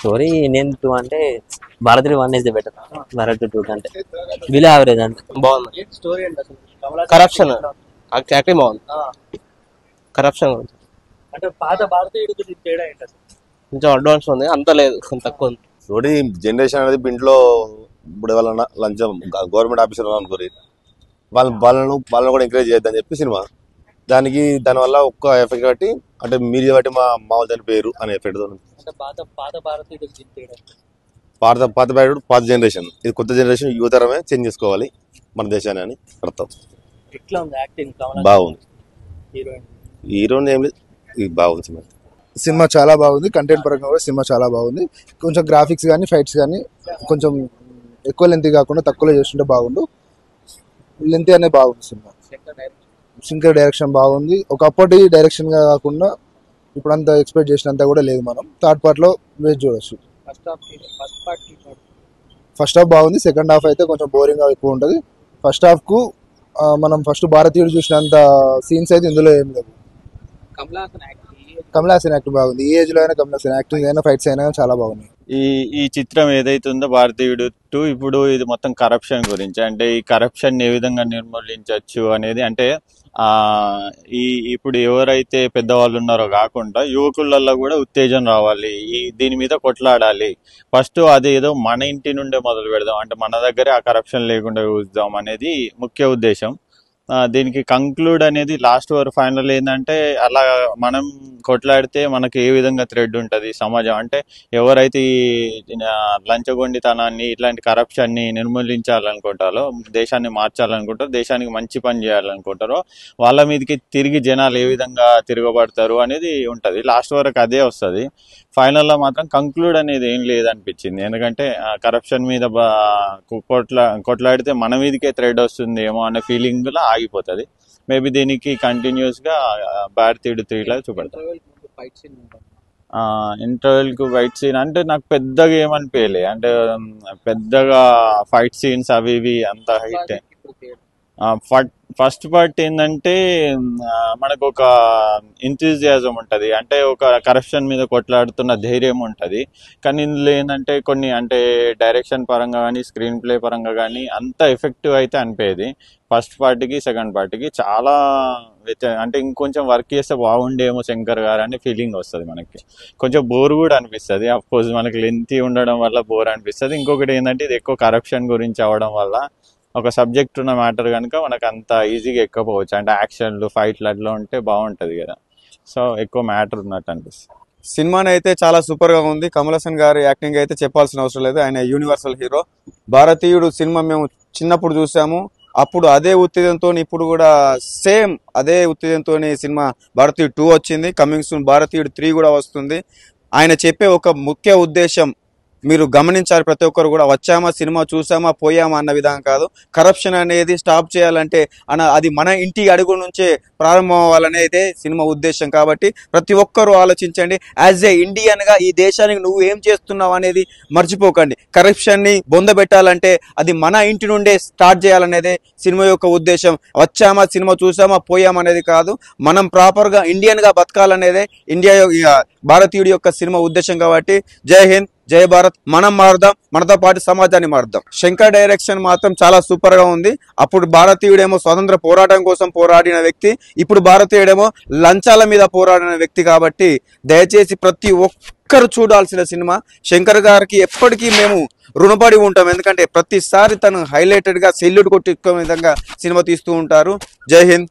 Story Indian 2 అంటే భారతీయ 1 is the better. Bharat 2 కంటే below average అంతే. బాగుంది. కరప్షన్ యాక్టింగ్ బాగుంది. కరప్షన్ అంటే పాత భారతీయుడు తేడా ఏంటి అసలు? కొంచెం అడ్వాన్స్ ఉంది, అంత లేదు, తక్కువ ఉంది. స్టోరీ జనరేషన్ అనేది ఇంట్లో ఇప్పుడు ఎవరన్నా లంచం గవర్నమెంట్ ఆఫీసర్ అనుకోరు, వాళ్ళని కూడా ఎంకరేజ్ చేయొద్దని చెప్పి సినిమా. దానివల్ల ఒక్క ఎఫెక్ట్ బట్టి అంటే మీరు బట్టి మా మామూలు దాని పేరు అనే ఎఫెక్ట్. పాత భారతీయుడు తేడా పాత భారతీయుడు పాత జనరేషన్, ఇది కొత్త జనరేషన్, యువతరమే చేంజ్ చేసుకోవాలి మన దేశాన్ని అని అర్థం. ఎట్లా ఉంది యాక్టింగ్? బాగుంది. హీరోయిన్ ఏం లేదు, ఇది బాగుంది సినిమా. సినిమా చాలా బాగుంది. కంటెంట్ పరంగా కూడా సినిమా చాలా బాగుంది. కొంచెం గ్రాఫిక్స్ కానీ ఫైట్స్ కానీ కొంచెం ఎక్కువ లెంత్ కాకుండా తక్కువలో చేస్తుంటే బాగుండు. లెంత్ అనేది బాగుంది సినిమా. శంకర్ డైరెక్షన్ బాగుంది. ఒకప్పటి డైరెక్షన్ గా కాకుండా ఇప్పుడు అంత ఎక్స్పెక్ట్ చేసినంత కూడా లేదు. మనం థర్డ్ పార్ట్ లో వేచి చూడొచ్చు. ఫస్ట్ హాఫ్ బాగుంది. సెకండ్ హాఫ్ అయితే కొంచెం బోరింగ్ గా ఎక్కువ ఉంటుంది. ఫస్ట్ హాఫ్ కు మనం ఫస్ట్ భారతీయుడు చూసినంత సీన్స్ అయితే ఇందులో ఏం లేవు. కమల్ హాసన్ యాక్టింగ్ బాగుంది. ఈ ఏజ్ లో అయినా కమల్ హాసన్ యాక్టింగ్ అయినా ఫైట్స్ అయినా చాలా బాగున్నాయి. ఈ చిత్రం ఏదైతే ఉందో భారతీయుడు 2 ఇప్పుడు ఇది మొత్తం కరప్షన్ గురించి. అంటే ఈ కరప్షన్ ఏ విధంగా నిర్మూలించవచ్చు అనేది, అంటే ఇప్పుడు ఎవరైతే పెద్దవాళ్ళు ఉన్నారో కాకుండా యువకులలో కూడా ఉత్తేజం రావాలి, దీని మీద కొట్లాడాలి. ఫస్ట్ అదేదో మన ఇంటి నుండే మొదలు పెడదాం, అంటే మన దగ్గరే ఆ కరప్షన్ లేకుండా చూద్దాం అనేది ముఖ్య ఉద్దేశం. దీనికి కంక్లూడ్ అనేది లాస్ట్ వరకు ఫైనల్ ఏంటంటే, అలా మనం కొట్లాడితే మనకి ఏ విధంగా థ్రెడ్ ఉంటుంది సమాజం, అంటే ఎవరైతే ఈ లంచగొండితనాన్ని ఇట్లాంటి కరప్షన్ని నిర్మూలించాలనుకుంటారో, దేశాన్ని మార్చాలనుకుంటారో, దేశానికి మంచి పని చేయాలనుకుంటారో వాళ్ళ మీదకి తిరిగి జనాలు ఏ విధంగా తిరగబడతారు అనేది ఉంటుంది. లాస్ట్ వరకు అదే వస్తుంది. ఫైనల్లో మాత్రం కంక్లూడ్ అనేది ఏం లేదనిపించింది. ఎందుకంటే కరప్షన్ మీద కొట్లాడితే మన మీదకే థ్రెడ్ వస్తుంది ఏమో అనే ఫీలింగ్లో ఆగిపోతుంది. మేబీ దీనికి కంటిన్యూస్గా భారతీయుడు 3 చూపెడతారు. ఇంటర్వెల్ కు ఫైట్ సీన్ అంటే నాకు పెద్దగా ఏమనిపించలే. అంటే పెద్దగా ఫైట్ సీన్స్ అవి ఇవి అంత హైట్. ఫస్ట్ పార్ట్ ఏంటంటే మనకు ఒక ఎంతూజియాజం ఉంటుంది, అంటే ఒక కరప్షన్ మీద కొట్లాడుతున్న ధైర్యం ఉంటుంది. కానీ ఇందులో ఏంటంటే కొన్ని అంటే డైరెక్షన్ పరంగా కానీ స్క్రీన్ ప్లే పరంగా కానీ అంత ఎఫెక్టివ్ అయితే అనిపించేది. ఫస్ట్ పార్ట్కి సెకండ్ పార్ట్కి చాలా అంటే ఇంకొంచెం వర్క్ చేస్తే బాగుండేమో శంకర్ గారు అనే ఫీలింగ్ వస్తుంది. మనకి కొంచెం బోర్ కూడా అనిపిస్తుంది. అఫ్కోర్స్ మనకి లెంతీ ఉండడం వల్ల బోర్ అనిపిస్తుంది. ఇంకొకటి ఏంటంటే ఇది ఎక్కువ కరప్షన్ గురించి అవడం వల్ల ఒక సబ్జెక్ట్ ఉన్న మ్యాటర్ కనుక మనకు అంత ఈజీగా ఎక్కకపోవచ్చు. అంటే యాక్షన్లు ఫైట్లు అట్లా ఉంటే బాగుంటుంది కదా, సో ఎక్కువ మ్యాటర్ ఉన్నట్టు అనిపిస్తుంది. సినిమాని అయితే చాలా సూపర్ గా ఉంది. కమల్ హాసన్ గారి యాక్టింగ్ అయితే చెప్పాల్సిన అవసరం లేదు, ఆయన యూనివర్సల్ హీరో. భారతీయుడు సినిమా మేము చిన్నప్పుడు చూసాము, అప్పుడు అదే ఉత్తేజంతో ఇప్పుడు కూడా సేమ్ అదే ఉత్తేజంతో సినిమా భారతీయుడు 2 వచ్చింది. కమింగ్ సూన్ భారతీయుడు 3 కూడా వస్తుంది. ఆయన చెప్పే ఒక ముఖ్య ఉద్దేశం మీరు గమనించాలి. ప్రతి ఒక్కరు కూడా వచ్చామా సినిమా చూసామా పోయామా అన్న విధానం కాదు. కరప్షన్ అనేది స్టాప్ చేయాలంటే అది మన ఇంటి అడుగు నుంచే ప్రారంభం అవ్వాలనేదే సినిమా ఉద్దేశం. కాబట్టి ప్రతి ఒక్కరూ ఆలోచించండి. యాజ్ ఏ ఇండియన్ గా ఈ దేశానికి నువ్వు ఏం చేస్తున్నావు అనేది మర్చిపోకండి. కరప్షన్ ని బొందబెట్టాలంటే అది మన ఇంటి నుండే స్టార్ట్ చేయాలనేదే సినిమా యొక్క ఉద్దేశం. వచ్చామా సినిమా చూసామా పోయామా అనేది కాదు, మనం ప్రాపర్ గా ఇండియన్ గా బతకాలనేదే భారతీయుడి యొక్క సినిమా ఉద్దేశం. కాబట్టి జై హింద్, జై భారత్. మనం మారుదాం, మనతో పాటు సమాజాన్ని మారుదాం. శంకర్ డైరెక్షన్ మాత్రం చాలా సూపర్ గా ఉంది. అప్పుడు భారతీయుడేమో స్వతంత్ర పోరాటం కోసం పోరాడిన వ్యక్తి, ఇప్పుడు భారతీయుడేమో లంచాల మీద పోరాడిన వ్యక్తి. కాబట్టి దయచేసి ప్రతి ఒక్కరు చూడాల్సిన సినిమా. శంకర్ గారికి ఎప్పటికీ మేము రుణపడి ఉంటాం, ఎందుకంటే ప్రతిసారి తను హైలైటెడ్ గా సెల్యూట్ కొట్టుకునే విధంగా సినిమా తీస్తూ ఉంటారు. జై హింద్.